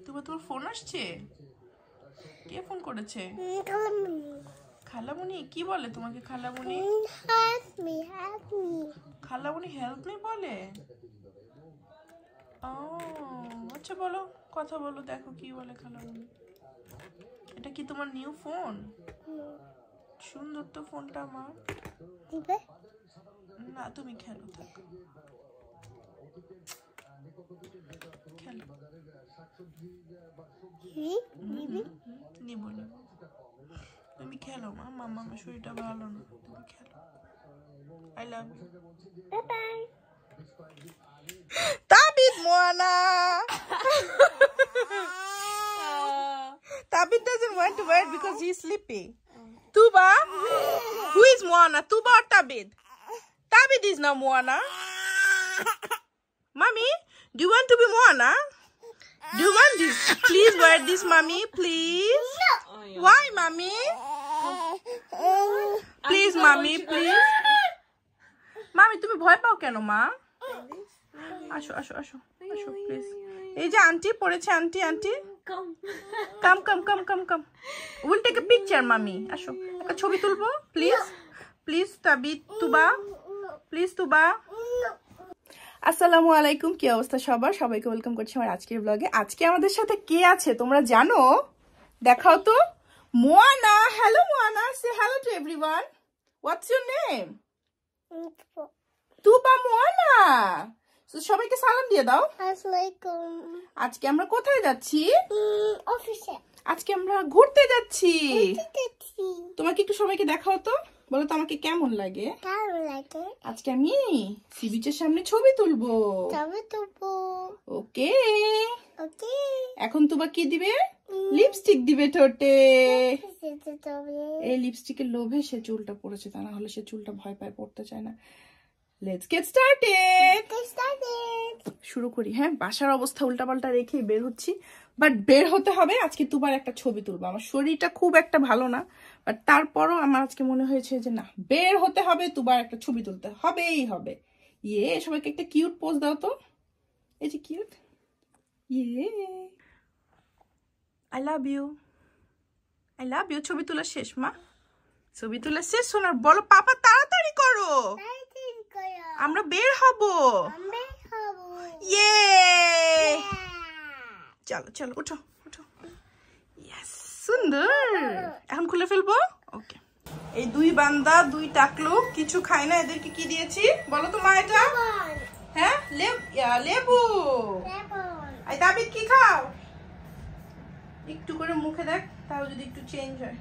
তোমার ফোন আসছে? কে ফোন করেছে? খালামণি কি বলে তোমাকে? খালামণি খালামণি হেল্প মি বলে। আচ্ছা বলো, কথা বলো, দেখো কি বলে খালামণি। এটা কি তোমার নিউ ফোন? সুন্দর তো ফোনটা আমার। না তুমি খেলো, থাকো খেলো। নিব তুমি খেলো মা, মামা আমার শরীরটা ভালো না, তুমি খেলো। I love you. Bye bye. Tabit Moana. Tabit doesn't want to wear it because he's sleeping. Tuba? Who is Moana? Tuba or Tabit? Tabit is not Moana. Mommy, do you want to be Moana? Do you want this? Please wear this, Mommy, please. Why, Mommy? Please, Mommy, please. Mommy, তুমি ভয় পাও কেন মা? আসো আসো আসো আসো please. এই যে আন্টি পড়েছে, aunty aunty come come come come come. Will take a picture মামি। আসো একটা ছবি তুলবো please please. Tabid, Tuba please, Tuba. আসসালামু আলাইকুম, কি অবস্থা সবার? সবাইকে ওয়েলকাম করছি আমার আজকের ব্লগে। আজকে আমাদের সাথে কে আছে তোমরা জানো? দেখাও তো। Moana. Hello Moana, say hello to everyone. What's your name? Tuba Moana. সবাইকে সালাম দিয়ে দাও। আজকে আমরা কোথায় যাচ্ছি? অফিসে। আজকে আমরা ঘুরতে যাচ্ছি। তোমাকে একটু সবাইকে দেখাও তো, বলো তো আমাকে কেমন লাগে? আজকে আমি সি বিচের সামনে ছবি তুলবো। ওকে ওকে। এখন তুবা কি দিবে? লিপস্টিক দিবে ঠোঁটে। এই লিপস্টিকের লোভে সে চুলটা পড়েছে, তা না হলে সে চুলটা ভয় পায়, পড়তে চায় না। Let's get started. শুরু করি। হ্যাঁ, বাসার অবস্থা উল্টাপাল্টা রেখে বের হচ্ছি, বাট বের হতে হবে। আজকে তুবার একটা ছবি তুলবো। আমার শরীরটা খুব একটা ভালো না, বাট তারপরও আমার আজকে মনে হয়েছে যে না, বের হতে হবে, তুবার একটা ছবি তুলতে হবেই হবে। ইয়ে, সবাইকে একটা কিউট পোজ দাও তো। এই যে কিউট। ইয়ে, I love you, I love you. ছবি তোলা শেষ মা, ছবি তোলা শেষ। শোনার বলো পাপা তাড়াতাড়ি করো, আমরা বের হব। ইয়ে, চলো চলো উঠো উঠো। ইয়েস, সুন্দর। এখন খুলে ফেলবো। ওকে। এই দুই বান্দা, দুই টাকলু কিছু খায় না, এদেরকে কি দিয়েছি বলো তো মা? এটা হ্যাঁ লেবু। এই তাবিদ কি খাও? একটু করে মুখে দেখ, তাও যদি একটু চেঞ্জ হয়।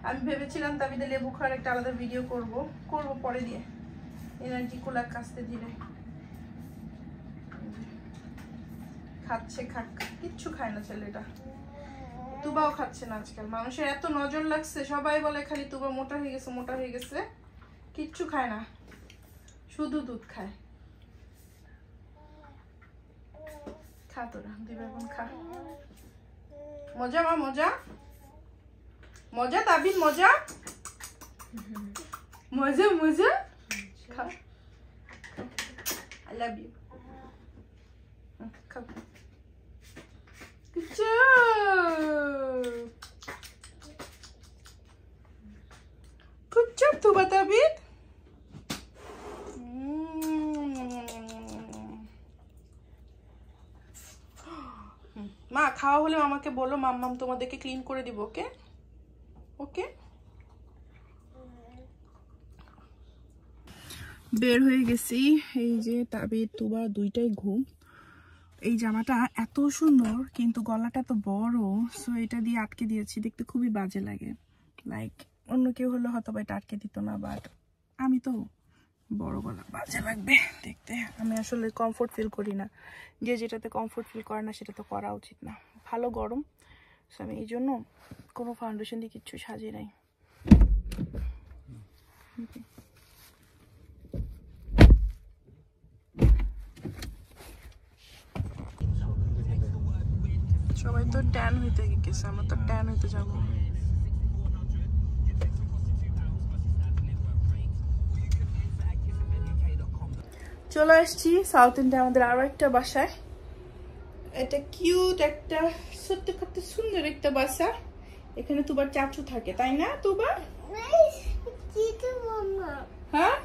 আমি ভেবেছিলাম তাবিদে লেবু খাওয়ার একটা আলাদা ভিডিও করব পরে দিয়ে, এনার্জি কোলা কাস্তে দিলে। খাচ্ছে, খাক, কিচ্ছু খায় না ছেলেটা। তুবাও খাচ্ছে না আজকাল। মানুষের এত নজর লাগছে, সবাই বলে খালি তুবা মোটা হয়ে গেছে, মোটা হয়ে গেছে। কিচ্ছু খায় না, শুধু দুধ খায়। খা তোরা, দিবে এখন খা। মজা মা, মজা মজা। তাবিদ মজা মজা মজা। খা, আই লাভ ইউ। খা, গুড জব তুবা। তাবিদ মা খাওয়া হলে আমাকে বলো, মাম্মাম তোমাদেরকে ক্লিন করে দিব। ওকে ওকে। বের হয়ে গেছি। এই যে তাবিদ তুবা দুইটাই ঘুম। এই জামাটা এত সুন্দর কিন্তু গলাটা তো বড়, সো এটা দিয়ে আটকে দিয়েছি। দেখতে খুবই বাজে লাগে, লাইক অন্য কেউ হলে হয়তো এটা আটকে দিত না, বাট আমি তো বড় গলা, বাজে লাগবে দেখতে। আমি আসলে কমফোর্ট ফিল করি না। যে যেটাতে কমফোর্ট ফিল করে না সেটা তো করা উচিত না। ভালো গরম, সো আমি এই জন্য কোনো ফাউন্ডেশন দিয়ে কিচ্ছু সাজিয়ে নাই। সবাই তো ট্যান হইতে গেছে, আমরা তো ট্যান হইতে যাবো। চলে আসছি সাউথ ইন্ডিয়া আমাদের আরো একটা বাসায়। এটা কিউট একটা ছোট্ট কত সুন্দর একটা বাসা। এখানে তুবার চাচু থাকে, তাই না তুবা? হ্যাঁ,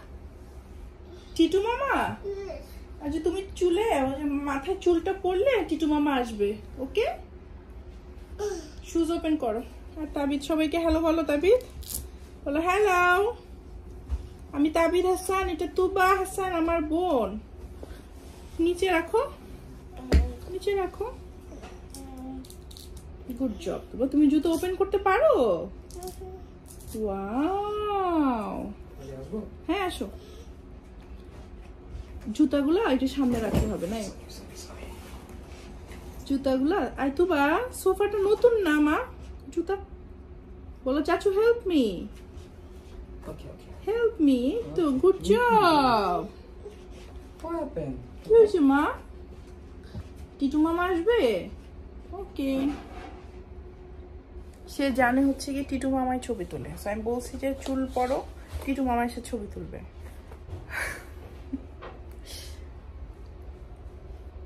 টিটু মামা। আচ্ছা, তুমি চুলে মাথায় চুলটা পড়লে টিটু মামা আসবে। ওকে, শুজ ওপেন করো। আর তাবিদ সবাইকে হ্যালো বলো। তাবিদ বলো হ্যালো। আমি তাবিদ হাসান, এটা তুবা হাসান আমার বোন। নিচে রাখো, নিচে রাখো। Good job. তুমি জুতো ওপেন করতে পারো? ওয়াও, হ্যাঁ আসো। জুতাগুলো একটু সামনে রাখতে হবে না, জুতাগুলা। আর তুবা সোফাটা নতুন না মা, জুতা বলো চাচু হেল্প মি, হেল্প মি। তো গুড জব। কি হয়েছে মা? টিটু মামা আসবে? ওকে। সে জানে হচ্ছে কি টিটু মামাই ছবি তোলে। আমি বলছি যে চুল পরো, টিটু মামা এসে ছবি তুলবে।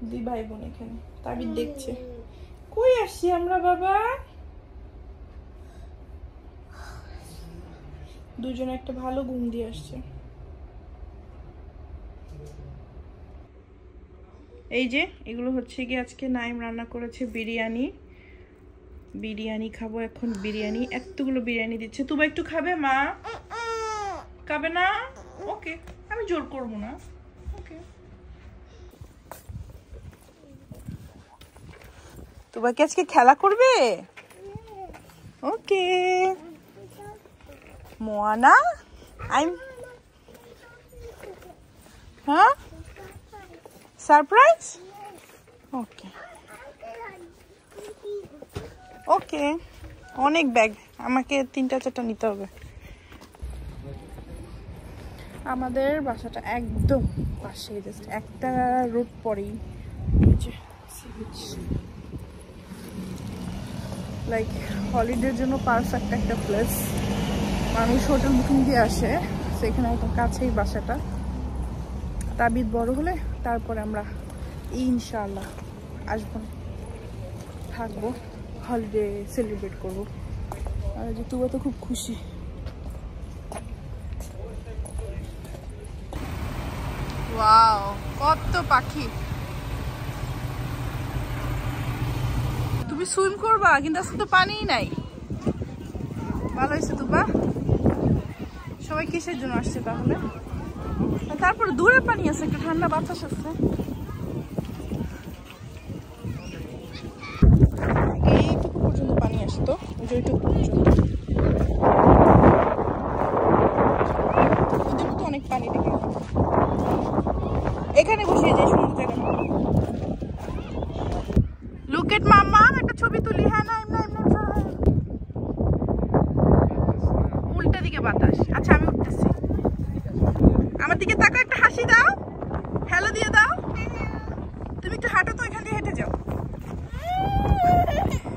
দুই ভাই বোন এখানে। তাবিদ দেখছে কই আসছি আমরা বাবা। দুজনে একটা ভালো ঘুম দিয়ে আসছে। এই যে এগুলো হচ্ছে কি আজকে নাইম রান্না করেছে বিরিয়ানি। বিরিয়ানি খাবো এখন। বিরিয়ানি এতগুলো বিরিয়ানি দিচ্ছে। তুবা একটু খাবে মা? খাবে না? ওকে, আমি জোর করবো না। ওকে। তুবা কি আজকে খেলা করবে? ওকে। মোয়ানা হ্যাঁ, সারপ্রাইজ। ওকে ওকে। অনেক ব্যাগ, আমাকে 3টা-4টা নিতে হবে। আমাদের বাসাটা একদম পাশে, জাস্ট একটা রুট পরেই। লাইক হলিডের জন্য পারফেক্ট একটা প্লেস। মানুষ হোটেল বুকিং দিয়ে আসে, সেখানে একদম কাছেই বাসাটা। তাবিদ বড় হলে তারপরে আমরা ইনশাআল্লাহ আসবো, থাকবো, হলিডে সেলিব্রেট করবো। আর যে তুবা তো খুব খুশি। ওয়াও, কত পাখি। তুমি সুইম করবা কিন্তু আজকে তো পানিই নাই। ভালো হয়েছে তুবা। সবাই কিসের জন্য আসছে তাহলে? তারপর দূরে পানি আছে, একটা ঠান্ডা বাতাস আছে। এইটুকু পর্যন্ত পানি আসতো, ওইটুকু পর্যন্ত। ওদের তো অনেক পানি দেখে। এখানে বসিয়ে যাই সুন্দর জায়গা। লুক এট মাম্মা, একটা ছবি তুলি। হ্যাঁ না, উল্টা দিকে বাতাস। আচ্ছা আমি উঠতেছি। আমার দিকে তাকা, একটা হাসি দাও, হ্যালো দিয়ে দাও। তুমি একটু হাঁটো তো, এখান দিয়ে হেঁটে যাও।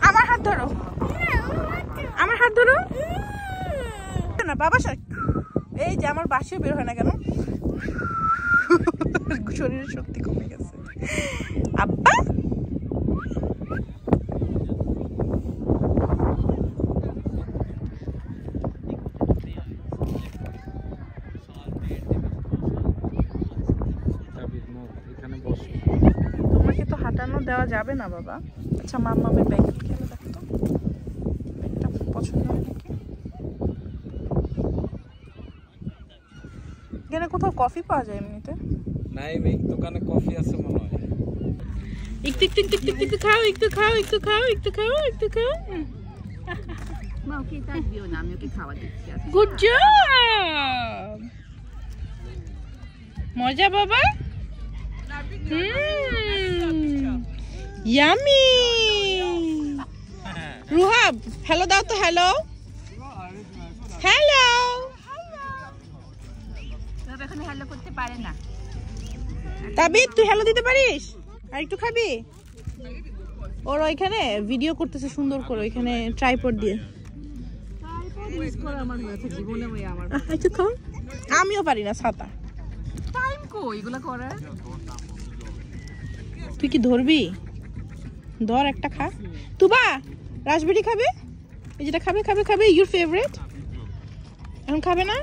আমার হাত ধরো, আমার হাত ধরো না বাবা। এই যে আমার বাসিও বের হয় না কেন? শরীরের শক্তি কমে গেছে। আব্বা তোমাকে তো হাঁটানো দেওয়া যাবে না বাবা। আচ্ছা মাম্মামের ব্যাগেট খেলে দেখতো, ব্যাগটা পছন্দ হয় নাকি। এখানে কোথাও কফি পাওয়া যায় এমনিতে? নাই, এই দোকানে কফি আছে মনে হয়। একটু একটু একটু একটু খাও, একটু খাও, একটু খাও, একটু খাও, একটু খাও। মা ওকে এটা দিও না, আমি ওকে খাওয়া দিচ্ছি। Good job. মজা বাবা। ইয়ামি। রুহাব হ্যালো দাও তো। Hello hello. এখানে হ্যালো করতে পারে না। তাবিদ তুই হ্যালো দিতে পারিস? আর একটু খাবি? ওর ওইখানে ভিডিও করতেছে সুন্দর করে, ওইখানে ট্রাইপড দিয়ে। আমার জীবনে আমার একটু খাও। আমিও পারি না ছাতা। টাইম কই এগুলা করে? তুই কি ধরবি? ধর একটা খা। তুবা রাসবেরি খাবে? এই যেটা খাবে খাবে খাবে, ইউর ফেভারিট। এখন খাবে না?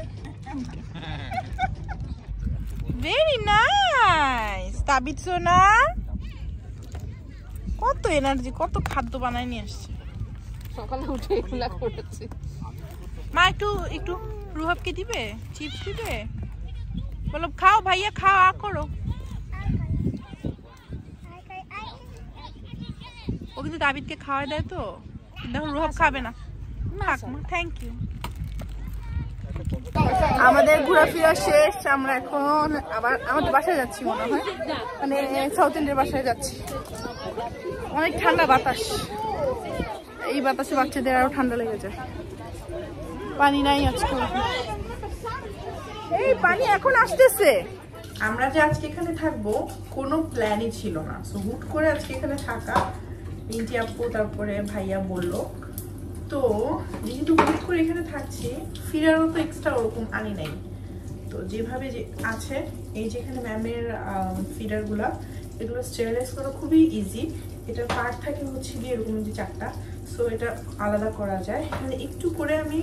Very nice. তাবিদ সোনা কত এনার্জি, কত খাদ্য বানায় নিয়ে আসছে। সকালে উঠে এগুলা করেছি। মা একটু একটু রুহাবকে দিবে, চিপস দিবে? বলো খাও ভাইয়া, খাও, আ করো। ও কিন্তু তাবিদকে খাওয়াই দেয় তো, দেখো রুহাব খাবে না। Thank you. আমাদের ঘোরাফেরা শেষ, আমরা এখন আবার আমাদের বাসায় যাচ্ছি মনে হয়, মানে সাউথ ইন্ডিয়ার বাসায় যাচ্ছি। অনেক ঠান্ডা বাতাস, এই বাতাসে বাচ্চাদের আরো ঠান্ডা লেগে যায়। পানি নাই আজকে, এই পানি এখন আসতেছে। আমরা যে আজকে এখানে থাকবো কোনো প্ল্যানই ছিল না, সো হুট করে আজকে এখানে থাকা। পিন্টি আপু তারপরে ভাইয়া বললো, তো যেহেতু হুট করে এখানে থাকছি, ফিরারও তো এক্সট্রা ওরকম আনি নাই। তো যেভাবে যে আছে, এই যেখানে ম্যামের ফিডারগুলা, এগুলো স্টেরিলাইজ করা খুবই ইজি। এটার পার্ট থাকে হচ্ছে গিয়ে এরকম যে 4টা, সো এটা আলাদা করা যায়। মানে একটু করে আমি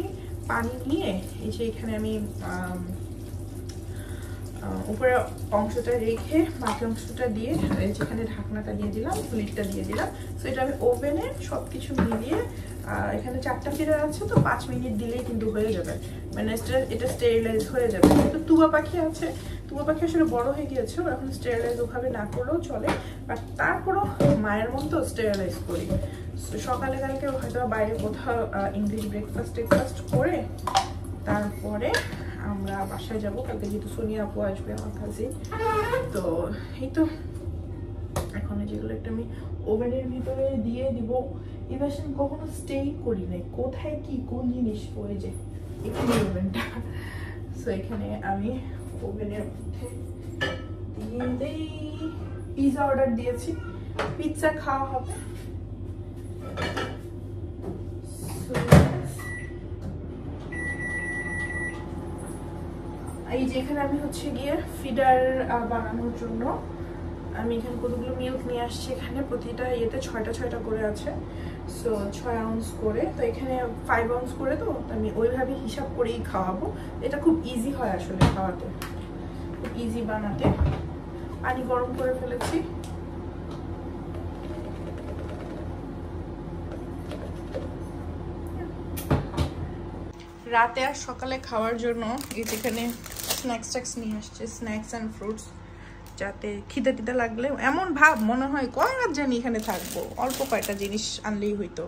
পানি নিয়ে এই যে এখানে আমি উপরে অংশটা রেখে বাকি অংশটা দিয়ে যেখানে ঢাকনাটা দিয়ে দিলাম, লিডটা দিয়ে দিলাম। সো এটা আমি ওভেনে সবকিছু মিলিয়ে, এখানে 4টা ফিডার আছে তো 5 মিনিট দিলেই কিন্তু হয়ে যাবে, মানে এটা স্টেরিলাইজ হয়ে যাবে। কিন্তু তুবা পাখি আছে, তুবা পাখি আসলে বড় হয়ে গিয়েছে, এখন স্টেরিলাইজ ওভাবে না করলেও চলে, বাট তারপরও মায়ের মতো স্টেরিলাইজ করি। সকালে কালকে হয়তো বাইরে কোথাও ইংলিশ ব্রেকফাস্ট করে তারপরে আমরা বাসায় যাবো। কালকে যেহেতু সোনিয়া আপু আসবে, আমার কাছে, তো এই তো এখন যেগুলো একটা আমি ওভেনের ভিতরে দিয়ে দিব। এবার আমি কখনো স্টেই করি নাই, কোথায় কি কোন জিনিস পড়ে যায়, এখানে ওভেনটা। সো এখানে আমি ওভেনের মধ্যে দিয়ে দেই। পিৎজা অর্ডার দিয়েছি, পিৎজা খাওয়া হবে। এই যেখানে আমি হচ্ছে গিয়ে ফিডার বানানোর জন্য আমি এখানে কতগুলো মিল্ক নিয়ে আসছি। এখানে প্রতিটা ইয়েতে 6টা করে আছে, সো 6 আউন্স করে। তো এখানে 5 আউন্স করে, তো আমি ওইভাবে হিসাব করেই খাওয়াবো। এটা খুব ইজি হয় আসলে খাওয়াতে, খুব ইজি বানাতে। পানি গরম করে ফেলেছি। রাতে আর সকালে খাওয়ার জন্য এই যেখানে স্ন্যাক্স নিয়ে আসছে, স্ন্যাক্স অ্যান্ড ফ্রুটস, যাতে খিদে টিদে লাগলে এমন ভাব মনে হয় কয় রাত জানি এখানে থাকবো, অল্প কয়টা জিনিস আনলেই হইতো।